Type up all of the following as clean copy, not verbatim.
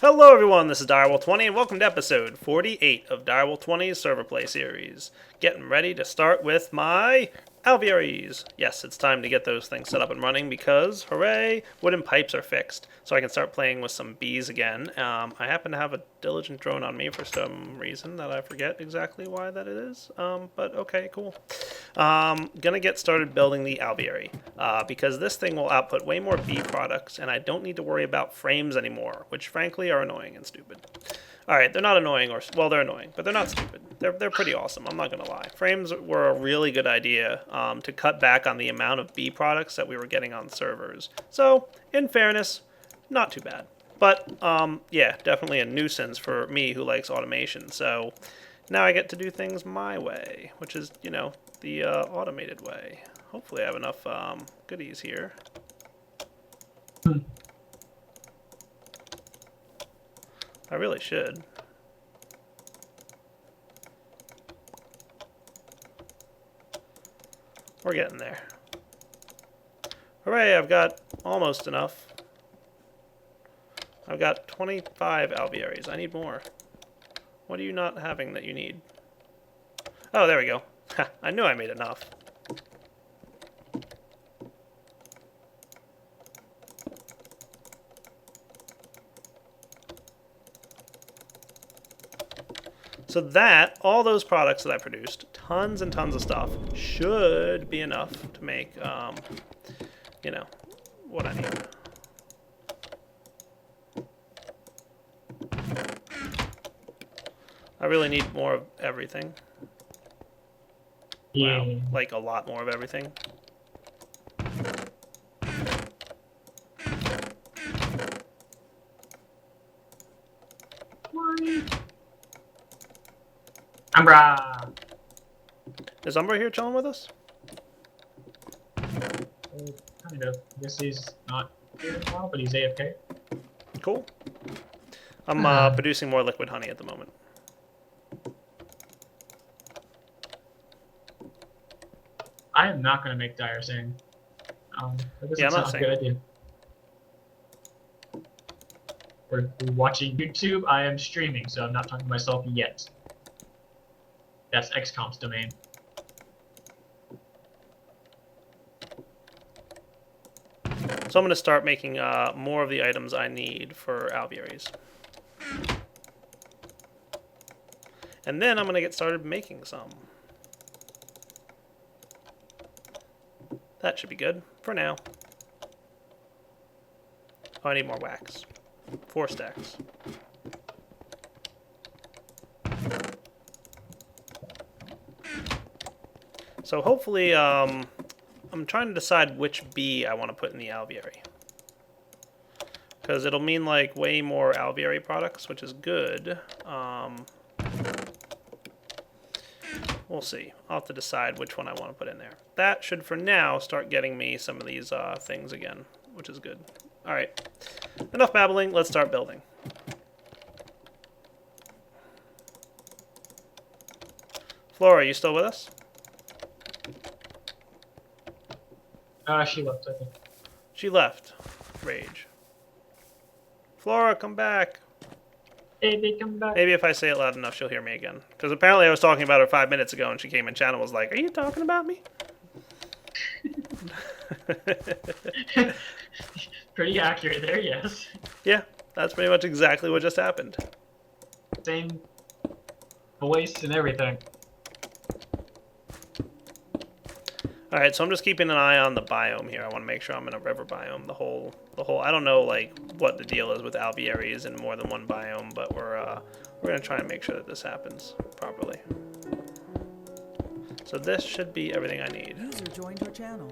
Hello everyone, this is Direwolf20 and welcome to episode 48 of Direwolf20's Server Play series. Getting ready to start with my Alvearies. Yes, it's time to get those things set up and running because, hooray, wooden pipes are fixed. So I can start playing with some bees again. I happen to have a diligent drone on me for some reason that I forget exactly why that it is. But okay, cool. Gonna get started building the Alveary because this thing will output way more bee products and I don't need to worry about frames anymore, which frankly are annoying and stupid. Alright, they're not annoying, well, they're annoying, but they're not stupid. They're pretty awesome, I'm not gonna lie. Frames were a really good idea to cut back on the amount of bee products that we were getting on servers. So, in fairness, not too bad. But, yeah, definitely a nuisance for me who likes automation. So, now I get to do things my way, which is, you know, the automated way. Hopefully I have enough goodies here. I really should. We're getting there. Hooray, I've got almost enough. I've got 25 alvearies. I need more. What are you not having that you need? Oh, there we go. I knew I made enough. So that, all those products that I produced, tons and tons of stuff, should be enough to make, you know, what I need. I really need more of everything. Yeah. Wow, like a lot more of everything. Umbra! Is Umbra here chilling with us? Kind of. I guess he's not here now, but he's AFK. Cool. I'm producing more liquid honey at the moment. I am not going to make Dire sing. That doesn't I'm not sound a good idea. We're watching YouTube. I am streaming, so I'm not talking to myself yet. That's XCOM's domain. So I'm going to start making more of the items I need for alvearies. And then I'm going to get started making some. That should be good for now. Oh, I need more wax. 4 stacks. So hopefully, I'm trying to decide which bee I want to put in the alveary. Because it'll mean like way more alveary products, which is good. We'll see. I'll have to decide which one I want to put in there. That should, for now, start getting me some of these things again, which is good. Alright. Enough babbling. Let's start building. Flora, are you still with us? She left, I think. She left. Rage. Flora, come back. Baby, come back. Maybe if I say it loud enough, she'll hear me again. Because apparently I was talking about her 5 minutes ago, and she came in chat and was like, "Are you talking about me?" Pretty accurate there, yes. Yeah, that's pretty much exactly what just happened. Same voice and everything. Alright, so I'm just keeping an eye on the biome here. I want to make sure I'm in a river biome. The whole, I don't know, like, what the deal is with alvearies in more than one biome, but we're going to try and make sure that this happens properly. So this should be everything I need. User joined your channel.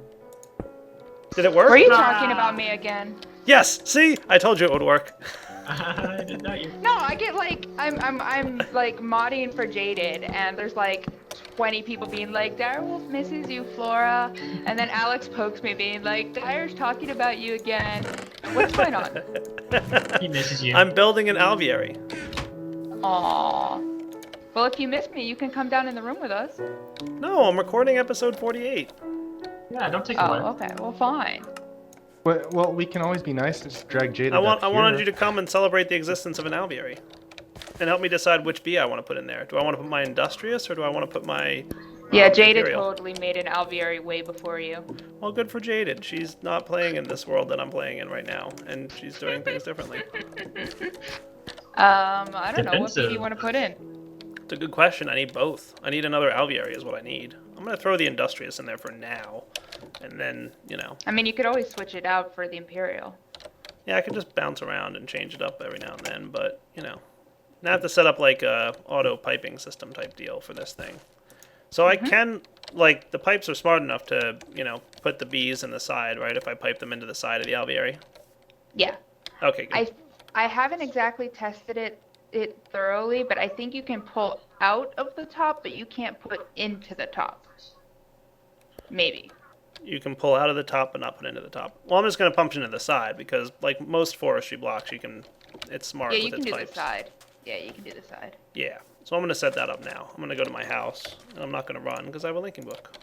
Did it work? Were you talking about me again? Yes! See? I told you it would work. I did not hear. No, I get like I'm like modding for Jaded, and there's like 20 people being like, Direwolf misses you, Flora, and then Alex pokes me being like, Dire's talking about you again. What's going on? He misses you. I'm building an alveary. Aww. Well, if you miss me, you can come down in the room with us. No, I'm recording episode 48. Yeah, don't take it away. Oh, okay. Well, fine. Well, we can always be nice and just drag Jaded I up wanted here. you to come and celebrate the existence of an alveary. And help me decide which bee I want to put in there. Do I want to put my industrious or do I want to put my Yeah, Jaded Imperial? totally made an Alveary way before you. Well, good for Jaded. She's not playing in this world that I'm playing in right now, and she's doing things differently. I don't know. What bee do you Defensive. want to put in? It's a good question. I need both. I need another alveary is what I need. I'm going to throw the industrious in there for now. And then, you know. I mean, you could always switch it out for the Imperial. Yeah, I can just bounce around and change it up every now and then, but, you know. I have to set up like a auto piping system type deal for this thing. So I can, like, the pipes are smart enough to, you know, put the bees in the side, right? If I pipe them into the side of the alveary. Yeah. Okay, good. I haven't exactly tested it thoroughly, but I think you can pull out of the top, but you can't put into the top. Maybe. You can pull out of the top but not put into the top. Well, I'm just going to pump into the side because, like most forestry blocks, you can. It's smart Yeah, with you can its do pipes. the side. Yeah, you can do the side. Yeah. So I'm going to set that up now. I'm going to go to my house and I'm not going to run because I have a linking book.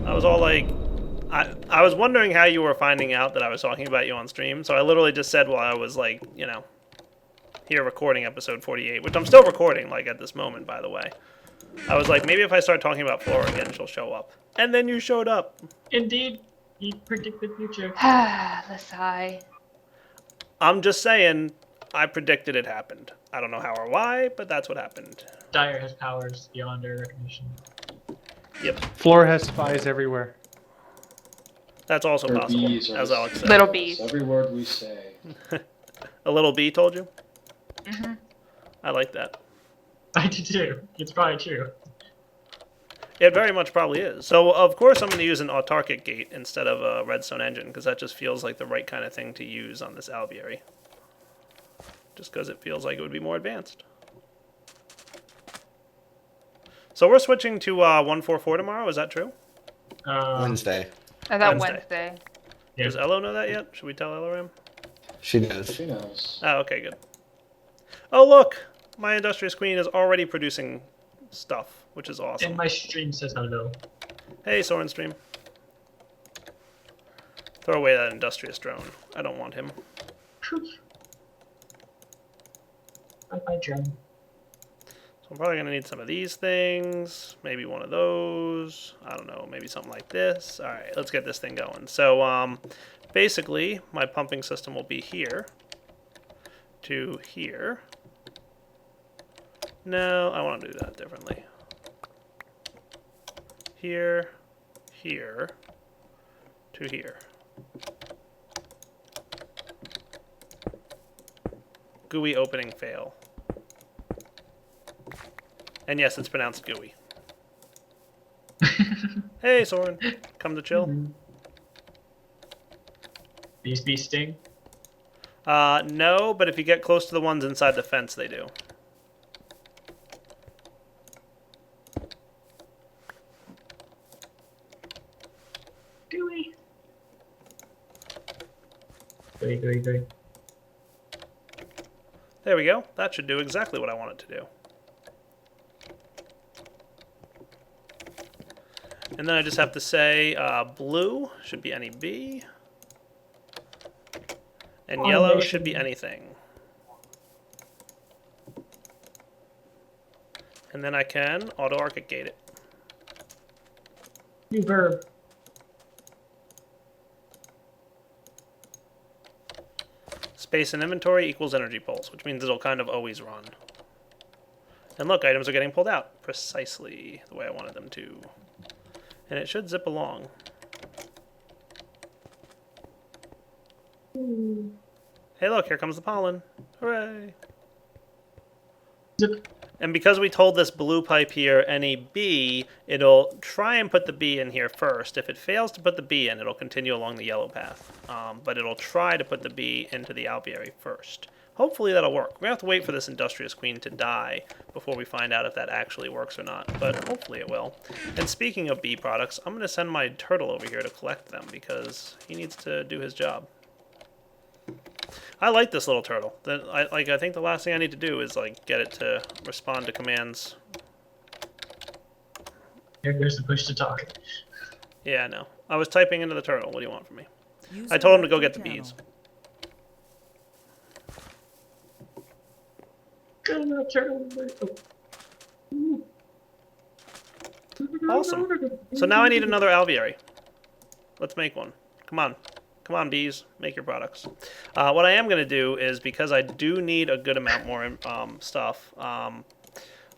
I was all like, I was wondering how you were finding out that I was talking about you on stream. So I literally just said while I was like, you know, here recording episode 48, which I'm still recording, like at this moment, by the way. I was like, maybe if I start talking about Flora again, she'll show up. And then you showed up. Indeed, you predict the future. The sigh. I'm just saying, I predicted it happened. I don't know how or why, but that's what happened. Dire has powers beyond our recognition. Yep, Flora has spies everywhere. that's also Or possible, bees, or as Alex said. Little bees. Every word we say. A little bee told you? Mm-hmm. I like that. I do too. It's probably true. It very much probably is. So, of course, I'm going to use an autarkic gate instead of a redstone engine, because that just feels like the right kind of thing to use on this alveary. Just because it feels like it would be more advanced. So we're switching to 144 tomorrow, is that true? Wednesday. I thought Wednesday. Wednesday. Yeah. Does Elo know that yet? Should we tell Eloraam? She does. She knows. Oh, okay, good. Oh, look! My Industrious Queen is already producing stuff, which is awesome. And my stream says hello. Hey, Soren Stream. Throw away that Industrious drone. I don't want him. Bye-bye, drone. So I'm probably going to need some of these things. Maybe one of those. I don't know. Maybe something like this. Alright, let's get this thing going. So, basically, my pumping system will be here. To here. No, I want to do that differently. Here, here, to here. GUI opening fail. And yes, it's pronounced GUI. Hey, Soren. Come to chill? Bees sting. No, but if you get close to the ones inside the fence, they do. Gooey. Gooey. There we go. That should do exactly what I want it to do. And then I just have to say blue should be any B. And yellow should be anything. And then I can auto-archic gate it. New verb. Space in inventory equals energy pulse, which means it'll kind of always run. And look, items are getting pulled out precisely the way I wanted them to. And it should zip along. Hey look, here comes the pollen. Hooray! Zip. And because we told this blue pipe here any B, it'll try and put the B in here first. If it fails to put the B in, it'll continue along the yellow path. But it'll try to put the B into the alveary first. Hopefully that'll work. We're going to have to wait for this Industrious Queen to die before we find out if that actually works or not. But hopefully it will. And speaking of bee products, I'm going to send my turtle over here to collect them because he needs to do his job. I like this little turtle. I think the last thing I need to do is like get it to respond to commands. There's the push to talk. Yeah, I know. I was typing into the turtle. What do you want from me? I told him to go get the bees. Awesome. So now I need another alveary. Let's make one. Come on. Come on, bees. Make your products. What I am going to do is, because I do need a good amount more stuff, I'm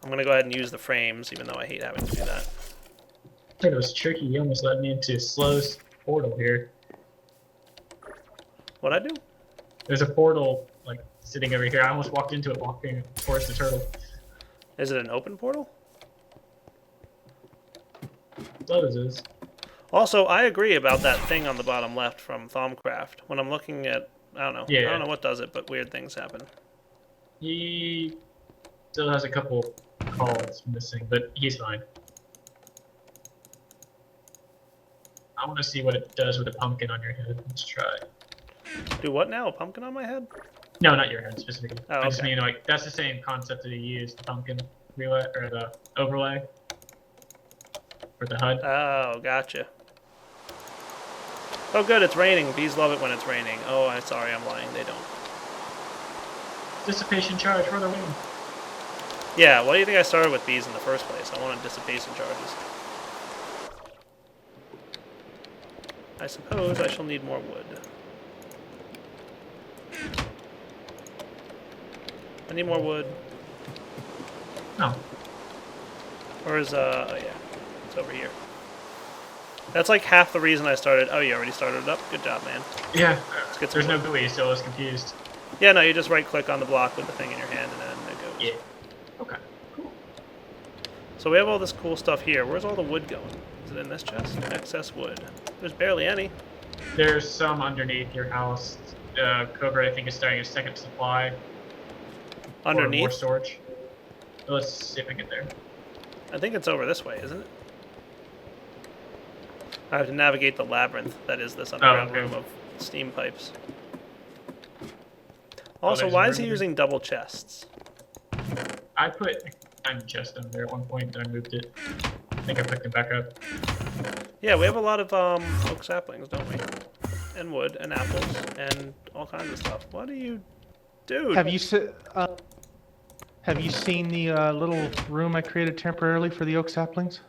going to go ahead and use the frames, even though I hate having to do that. It was tricky. You almost led me into Slow's portal here. What'd I do? There's a portal, like, sitting over here. I almost walked into it walking towards the turtle. Is it an open portal? Slow's is. Also, I agree about that thing on the bottom left from Thaumcraft. When I'm looking at, I don't know. Yeah. I don't know what does it, but weird things happen. He still has a couple calls missing, but he's fine. I want to see what it does with a pumpkin on your head. Let's try. Do what now? A pumpkin on my head? No, not your head specifically. Oh, I just okay. mean, like, that's the same concept that he used, the pumpkin relay, or the overlay. For the HUD. Oh, gotcha. Oh, good, it's raining. Bees love it when it's raining. Oh, I'm sorry, I'm lying. They don't. Dissipation charge for the win. Yeah, why do you think I started with bees in the first place? I wanted dissipation charges. I suppose I shall need more wood. I need more wood. Oh. Or is, oh yeah, it's over here. That's like half the reason I started. Oh, you already started it up? Good job, man. Yeah. Let's get some There's no wood. GUI, so I was confused. Yeah, no, you just right click on the block with the thing in your hand and then it goes. Yeah. Okay. Cool. So we have all this cool stuff here. Where's all the wood going? Is it in this chest? Excess wood. There's barely any. There's some underneath your house. Cobra, I think, is starting a second supply. Or more Underneath? storage. Let's see if I get there. I think it's over this way, isn't it? I have to navigate the labyrinth that is this underground okay. room of steam pipes. Oh, Also, there's why a is he room using double chests? I put a diamond chest under there at one point, and I moved it. I think I picked it back up. Yeah, we have a lot of oak saplings, don't we? And wood, and apples, and all kinds of stuff. What do you... Dude! Have you seen the little room I created temporarily for the oak saplings?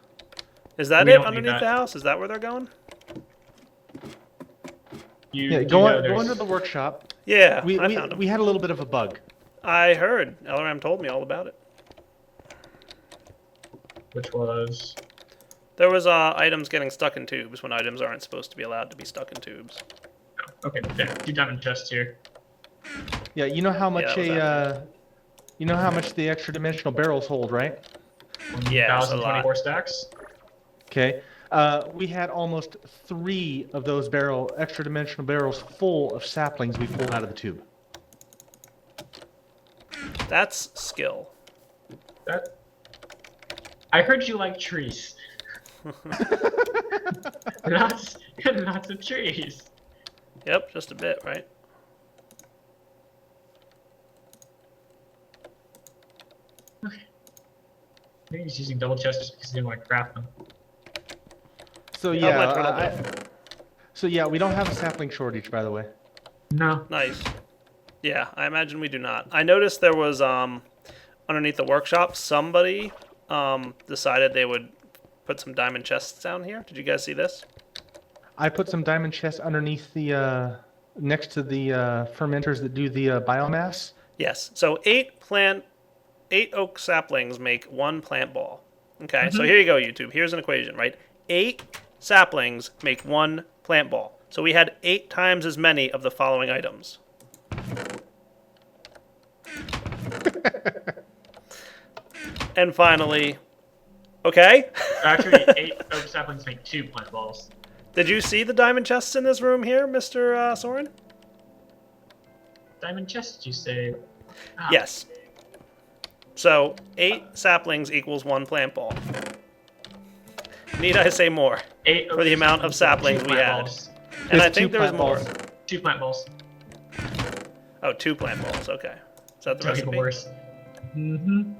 Is that We it don't need underneath that. the house? Is that where they're going? Yeah, You go know go there's- into the workshop. Yeah, We I found them. we had a little bit of a bug. I heard. Eloraam told me all about it. Which was... There was items getting stuck in tubes when items aren't supposed to be allowed to be stuck in tubes. Oh, okay, there. 2 diamond chests here. Yeah, you know how much that was you know how much the extra dimensional barrels hold, right? Yeah, it's a lot. 1,024 stacks. Okay. We had almost 3 of those extra dimensional barrels full of saplings we pulled out of the tube. That's skill. That... I heard you like trees. lots of trees. Yep, just a bit, right? I think he's using double chests just because he didn't want to craft them. So How'd yeah, my turtle go? so yeah, we don't have a sapling shortage, by the way. No. Nice. Yeah, I imagine we do not. I noticed there was, underneath the workshop, somebody decided they would put some diamond chests down here. Did you guys see this? I put some diamond chests underneath the next to the fermenters that do the biomass. Yes. So 8 oak saplings make 1 plant ball. Okay, so here you go, YouTube. Here's an equation, right? 8 saplings make 1 plant ball. So we had 8 times as many of the following items. And finally, okay? Actually, 8 oak saplings make 2 plant balls. Did you see the diamond chests in this room here, Mr. Soren? Diamond chests, you say? Ah, Yes. So 8 saplings equals 1 plant ball. Need I say more? 8 For the amount of saplings we had. balls. And I There's think two there was plant more. balls. 2 plant balls. Oh, 2 plant balls. Okay. Is that the Don't even recipe? worse. Mm-hmm.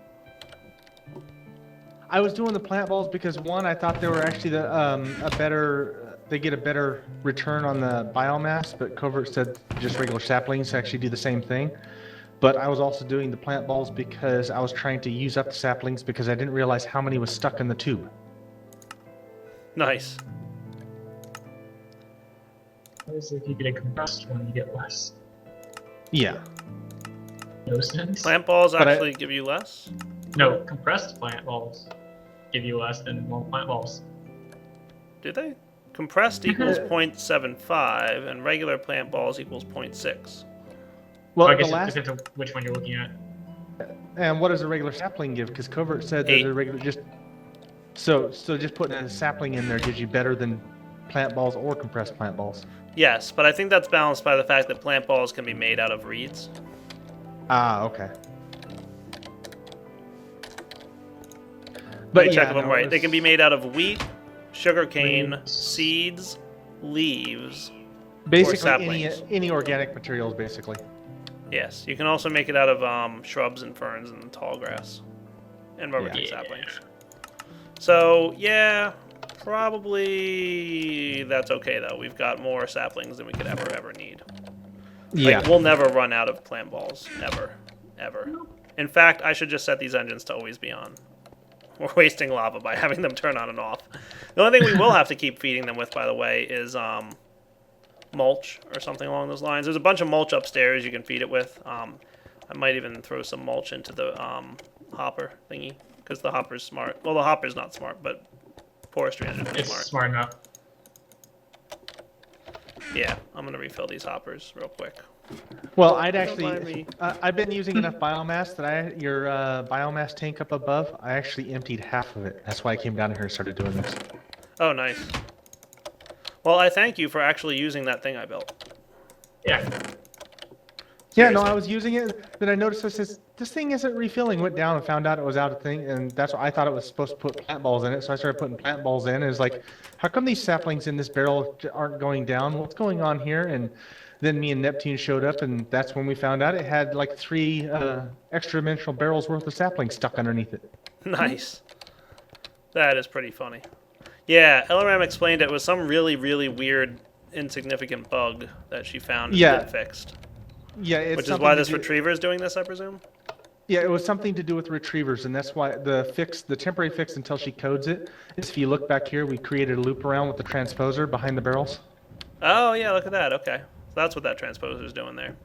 I was doing the plant balls because one, I thought they were actually they get a better return on the biomass, but Covert said just regular saplings actually do the same thing. But I was also doing the plant balls because I was trying to use up the saplings because I didn't realize how many was stuck in the tube. Nice. Obviously, if you get a compressed one, you get less. Yeah. No sense. Plant balls But actually give you less? No, compressed plant balls give you less than normal plant balls. Do they? Compressed equals 0.75, and regular plant balls equals 0.6. Well, I guess the it last depends on which one you're looking at. and what does a regular sapling give? Because Covert said that 8. a regular just so just putting a sapling in there gives you better than plant balls or compressed plant balls. Yes, but I think that's balanced by the fact that plant balls can be made out of reeds. Ah, okay. Let me yeah, check if I'm no, right. it They can be was- made out of wheat, sugarcane, Leaves. seeds, leaves. Basically any saplings. organic materials, basically. Yes, you can also make it out of shrubs and ferns and tall grass and rubber tree Yeah. saplings. So, yeah, probably that's okay, though. We've got more saplings than we could ever need. Yeah. Like, we'll never run out of plant balls. Ever. Ever. In fact, I should just set these engines to always be on. We're wasting lava by having them turn on and off. The only thing we will have to keep feeding them with, by the way, is mulch or something along those lines. There's a bunch of mulch upstairs you can feed it with. I might even throw some mulch into the hopper thingy, because the hopper's smart. Well, the hopper's not smart, but forestry engine is It's smart. smart enough. Yeah, I'm going to refill these hoppers real quick. Well, I'd Don't mind me. actually, I've been using enough biomass that your biomass tank up above, I actually emptied half of it. That's why I came down here and started doing this. Oh, nice. Well, I thank you for actually using that thing I built. Yeah. Yeah, Seriously. no, I was using it. Then I noticed this thing isn't refilling. Went down and found out it was out of thing, and that's why I thought it was supposed to put plant balls in it. So I started putting plant balls in. And it's like, how come these saplings in this barrel aren't going down? What's going on here? And then me and Neptune showed up, and that's when we found out it had like 3 extra-dimensional barrels worth of saplings stuck underneath it. Nice. That is pretty funny. Yeah, Eloraam explained it was some really, really weird, insignificant bug that she found and Yeah. get fixed. Yeah, it's Which is something why to this do- retriever is doing this, I presume? Yeah, it was something to do with retrievers, and that's why the temporary fix until she codes it is if you look back here, we created a loop around with the transposer behind the barrels. Oh, yeah, look at that. Okay. So that's what that transposer is doing there.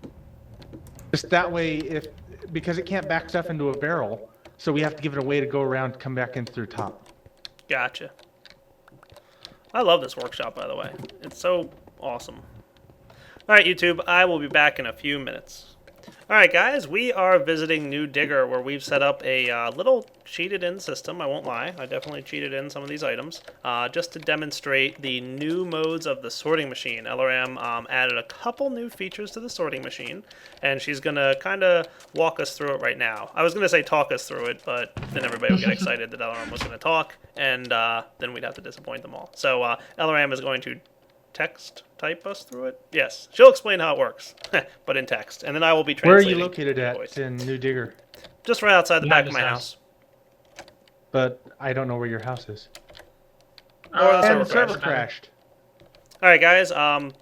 Just that way, because it can't back stuff into a barrel, so we have to give it a way to go around, come back in through top. Gotcha. I love this workshop, by the way. It's so awesome. All right, YouTube, I will be back in a few minutes. All right, guys, we are visiting New Digger, where we've set up a little cheated-in system. I won't lie. I definitely cheated in some of these items just to demonstrate the new modes of the sorting machine. Eloraam added a couple new features to the sorting machine, and she's going to kind of walk us through it right now. I was going to say talk us through it, but then everybody would get excited that Eloraam was going to talk, and then we'd have to disappoint them all. So Eloraam is going to text type us through it. Yes, she'll explain how it works, but in text, and then I will be Where are translating. you located your at voice. in New Digger? Just right outside the back of Behind my his house. But I don't know where your house is. Or the And server the server crashed. crashed. All right, guys.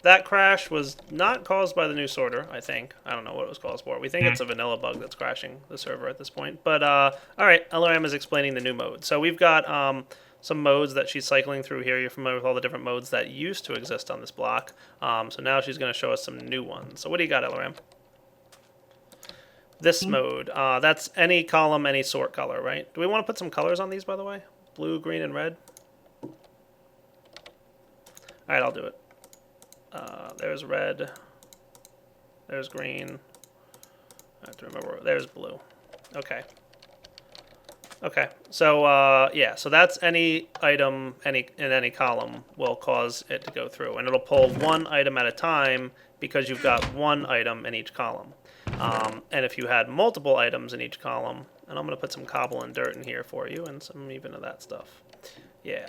That crash was not caused by the new sorter. I think. I don't know what it was caused for. We think it's a vanilla bug that's crashing the server at this point. But all right, Eloraam is explaining the new mode. So we've got some modes that she's cycling through here. You're familiar with all the different modes that used to exist on this block. So now she's going to show us some new ones. So what do you got, Eloraam? This mode. That's any column, any sort color, right? Do we want to put some colors on these, by the way? Blue, green, and red? All right, I'll do it. There's red. There's green. I have to remember. There's blue. Okay. Okay. So yeah. So that's any item, in any column will cause it to go through, and it'll pull one item at a time because you've got one item in each column. And if you had multiple items in each column, and I'm gonna put some cobble and dirt in here for you, and some even of that stuff. Yeah.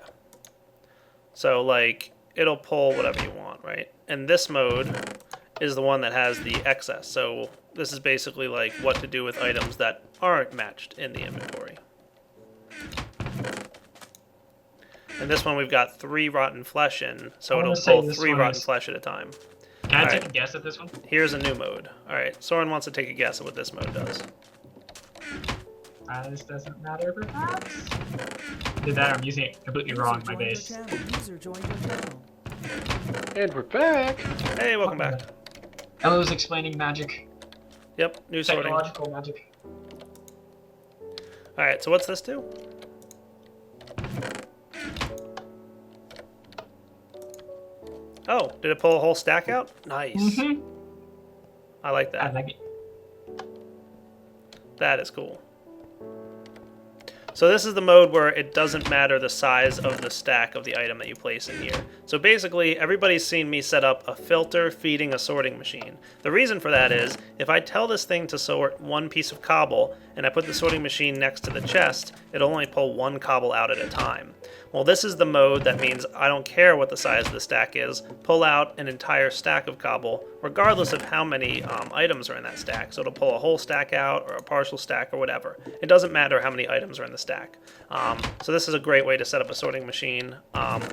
So like, it'll pull whatever you want, right? And this mode is the one that has the excess. So this is basically like what to do with items that aren't matched in the inventory. And this one we've got 3 rotten flesh in, so I wanna it'll say pull this 3 one rotten is- flesh at a time. Can I All take right. a guess at this one? Here's a new mode. Alright, Soren wants to take a guess at what this mode does. This doesn't matter, perhaps? Did that, I'm using it completely wrong, my base. And we're back. Hey, welcome back. Elo's explaining magic. Yep, new sorting. Technological magic. Alright, so what's this do? Oh, did it pull a whole stack out? Nice. Mm-hmm. I like I that. like it. That is cool. So this is the mode where it doesn't matter the size of the stack of the item that you place in here. So basically, everybody's seen me set up a filter feeding a sorting machine. The reason for that is, if I tell this thing to sort 1 piece of cobble, and I put the sorting machine next to the chest, it'll only pull 1 cobble out at a time. Well, this is the mode that means I don't care what the size of the stack is, pull out an entire stack of cobble, regardless of how many items are in that stack. So it'll pull a whole stack out, or a partial stack, or whatever. It doesn't matter how many items are in the stack. So this is a great way to set up a sorting machine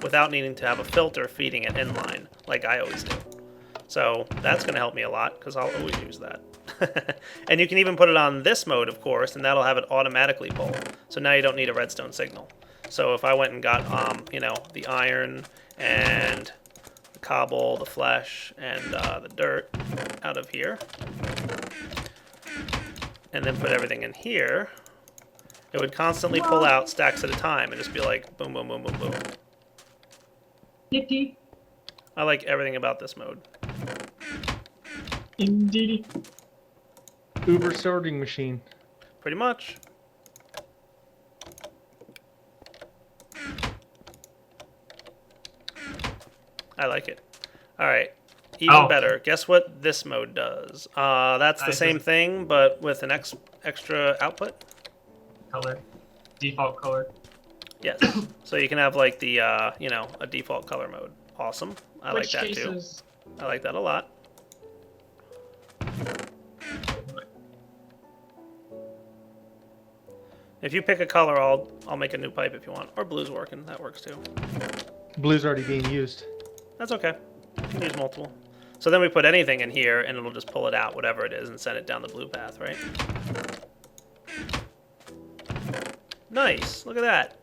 without needing to have a filter feeding it inline, like I always do. So that's going to help me a lot, because I'll always use that. And you can even put it on this mode, of course, and that'll have it automatically pull. So now you don't need a redstone signal. So if I went and got, you know, the iron and the cobble, the flesh, and the dirt out of here, and then put everything in here, it would constantly pull out stacks at a time and just be like boom, boom, boom, boom, boom. Yippee. I like everything about this mode. Indeed. Uber sorting machine. Pretty much. I like it. Alright. Even better. Guess what this mode does? That's the same thing, but with an extra output. Color. Default color. Yes. So you can have like the, you know, a default color mode. Awesome. I like that too. I like that a lot. If you pick a color, I'll make a new pipe if you want. Or blue's working. That works too. Blue's already being used. That's okay. You can use multiple. So then we put anything in here, and it'll just pull it out, whatever it is, and send it down the blue path, right? Nice. Look at that.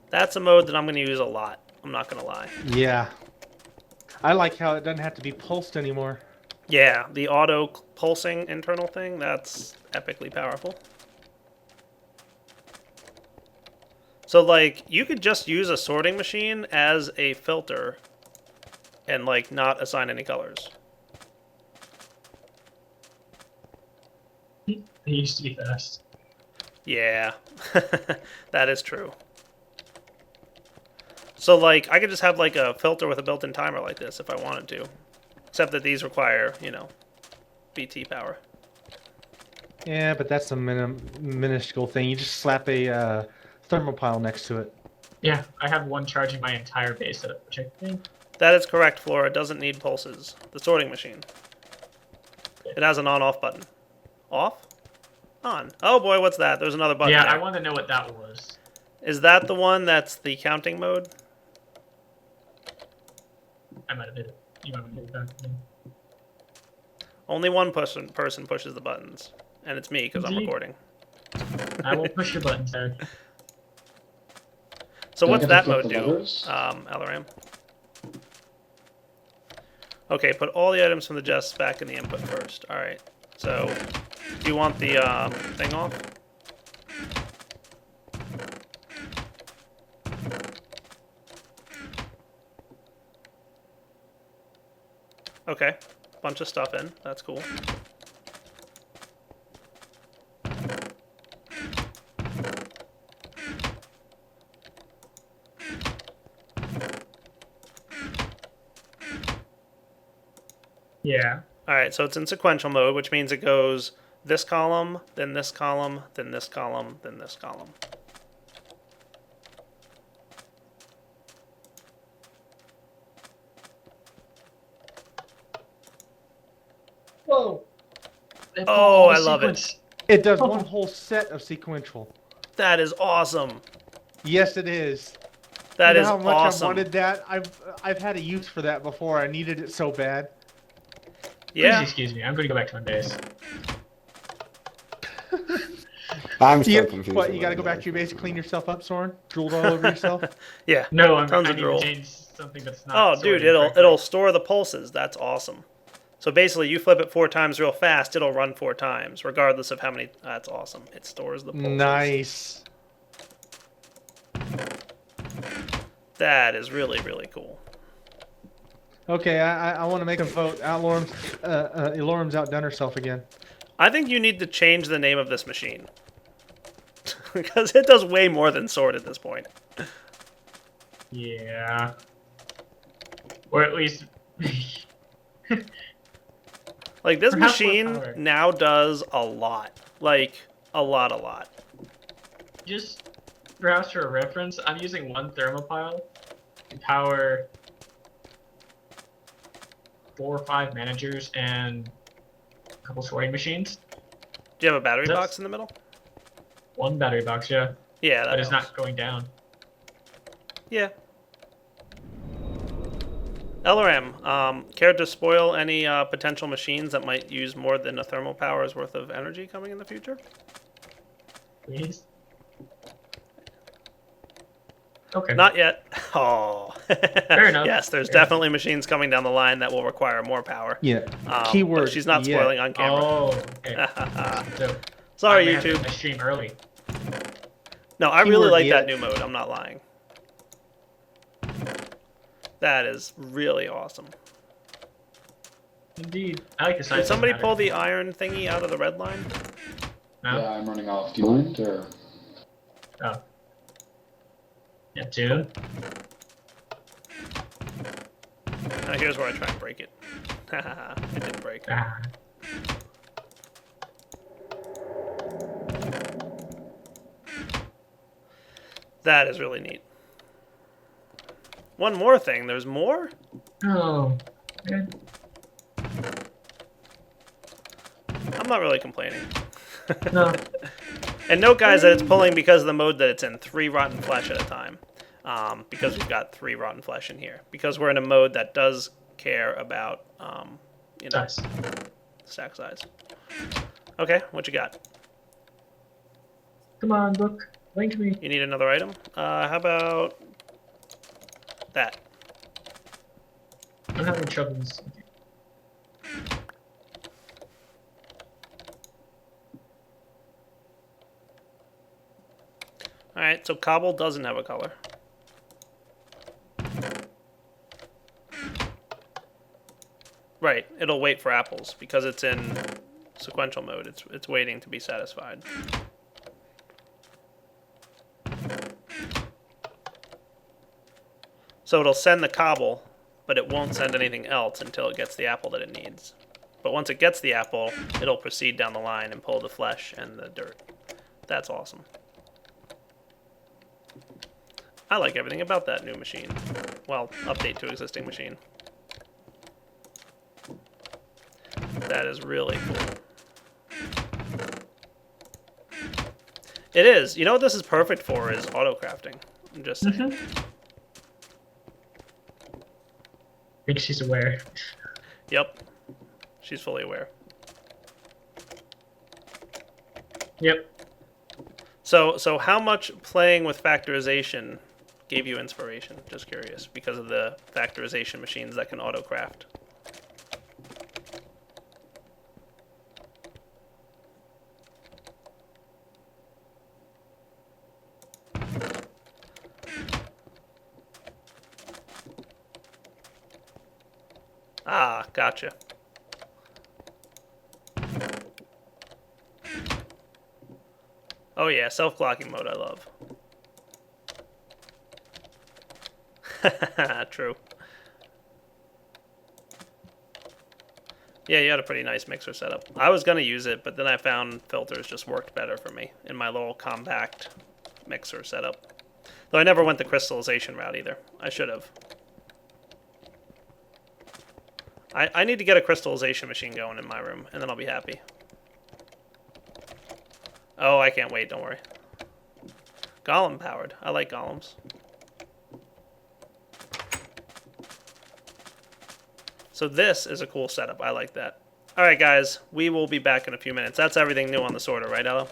That's a mode that I'm going to use a lot. I'm not going to lie. Yeah. I like how it doesn't have to be pulsed anymore. Yeah, the auto pulsing internal thing, that's epically powerful. So, like, you could just use a sorting machine as a filter and, like, not assign any colors. It used to be fast. Yeah, that is true. So, like, I could just have, like, a filter with a built-in timer like this if I wanted to. Except that these require, you know, BT power. Yeah, but that's a minuscule thing. You just slap a thermal pile next to it. Yeah, I have one charging my entire base setup, which I think. That is correct, Flora. It doesn't need pulses. The sorting machine. It has an on-off button. Off? On. Oh boy, what's that? There's another button Yeah, there. I want to know what that was. Is that the one that's the counting mode? I might have hit it. You might have hit it back to me. Only one person pushes the buttons. And it's me, because I'm Indeed. recording. I will push your buttons, Harry. So Do I what's get to that flip mode the do, levers? Eloraam? Okay, put all the items from the chests back in the input first. Alright. So, do you want the thing off? Okay. Bunch of stuff in. That's cool. Yeah. Alright, so it's in sequential mode, which means it goes this column, then this column, then this column, then this column. Whoa. Oh, I love it. It does one whole set of sequential. That is awesome. Yes, it is. That You know is how much awesome. I wanted that? I've had a use for that before. I needed it so bad. Yeah. Please excuse me. I'm going to go back to my base. I'm still confused. What, on you gotta it go back is. to your base, clean yourself up, Soren? Drooled all over yourself? Yeah. No, I Tons of need drool. to change something that's not. Oh, dude, sorted it'll correctly. store the pulses. That's awesome. So basically, you flip it 4 times real fast, it'll run 4 times, regardless of how many. That's awesome. It stores the pulses. Nice. That is really, really cool. Okay, I want to make a vote. Eloraam's outdone herself again. I think you need to change the name of this machine. Because it does way more than sort at this point. Yeah. Or at least. Like, this Perhaps more machine power. now does a lot. Like, a lot. Just perhaps for a reference, I'm using one thermopile to power 4 or 5 managers and a couple sorting machines. Do you have a battery That's- box in the middle? One battery box, yeah. Yeah, that But it's helps. not going down. Yeah. Eloraam, care to spoil any potential machines that might use more than a thermal power's worth of energy coming in the future? Please. Okay. Not yet. Oh. Fair enough. Yes, there's Fair definitely machines coming down the line that will require more power. Yeah. But Keyword. she's not yeah. spoiling on camera. Oh, okay. So, Sorry, I may have to YouTube. end my stream early. No, I really Keyword like yet. that new mode. I'm not lying. That is really awesome. Indeed. I like the size. Did somebody of pull the iron thingy out of the red line? No? Yeah, I'm running off. Do you mind or? Oh. Neptune. Now here's where I try and break it. It didn't break. Ah. That is really neat. One more thing. There's more? Oh. Good. I'm not really complaining. No. And note, guys, that it's pulling because of the mode that it's in. 3 rotten flesh at a time. Because we've got 3 rotten flesh in here. Because we're in a mode that does care about, Nice. stack size. Okay, what you got? Come on, book. Link me. You need another item? How about that? I'm having troubles. Alright, so cobble doesn't have a color. Right, it'll wait for apples because it's in sequential mode. It's waiting to be satisfied. So it'll send the cobble, but it won't send anything else until it gets the apple that it needs. But once it gets the apple, it'll proceed down the line and pull the flesh and the dirt. That's awesome. I like everything about that new machine. Well, update to existing machine. That is really cool. It is. You know what this is perfect for is auto crafting. I'm just saying. I think she's aware. Yep. She's fully aware. Yep. So how much playing with factorization gave you inspiration? Just curious, because of the factorization machines that can auto craft. Ah, gotcha. Oh yeah, self-clocking mode I love. True. Yeah, you had a pretty nice mixer setup. I was going to use it, but then I found filters just worked better for me in my little compact mixer setup. Though I never went the crystallization route either. I should have. I need to get a crystallization machine going in my room, and then I'll be happy. Oh, I can't wait, don't worry. Golem powered. I like golems. So this is a cool setup. I like that. All right, guys. We will be back in a few minutes. That's everything new on the sorter, right, Ella?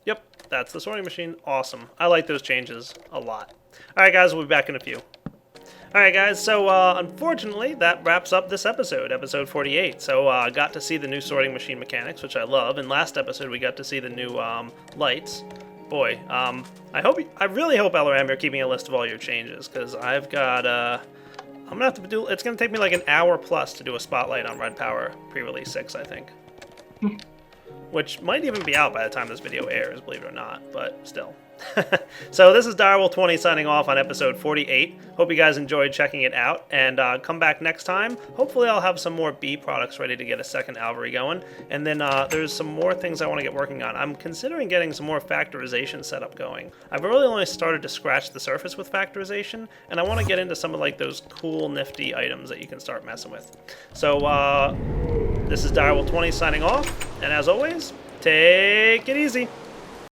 Yep, that's the sorting machine. Awesome. I like those changes a lot. All right, guys. We'll be back in a few. Alright guys, so unfortunately that wraps up this episode, episode 48. So I got to see the new sorting machine mechanics, which I love. And last episode we got to see the new lights. Boy, I really hope Eloraam you're keeping a list of all your changes, because I've got I'm gonna have to do. It's gonna take me like an hour plus to do a spotlight on Red Power pre-release 6, I think. Which might even be out by the time this video airs, believe it or not, but still. So this is Direwolf20 signing off on episode 48. Hope you guys enjoyed checking it out, and come back next time. Hopefully I'll have some more bee products ready to get a second Alveary going, and then there's some more things I want to get working on. I'm considering getting some more factorization setup going. I've really only started to scratch the surface with factorization, and I want to get into some of like those cool nifty items that you can start messing with. So this is Direwolf20 signing off, and as always, take it easy.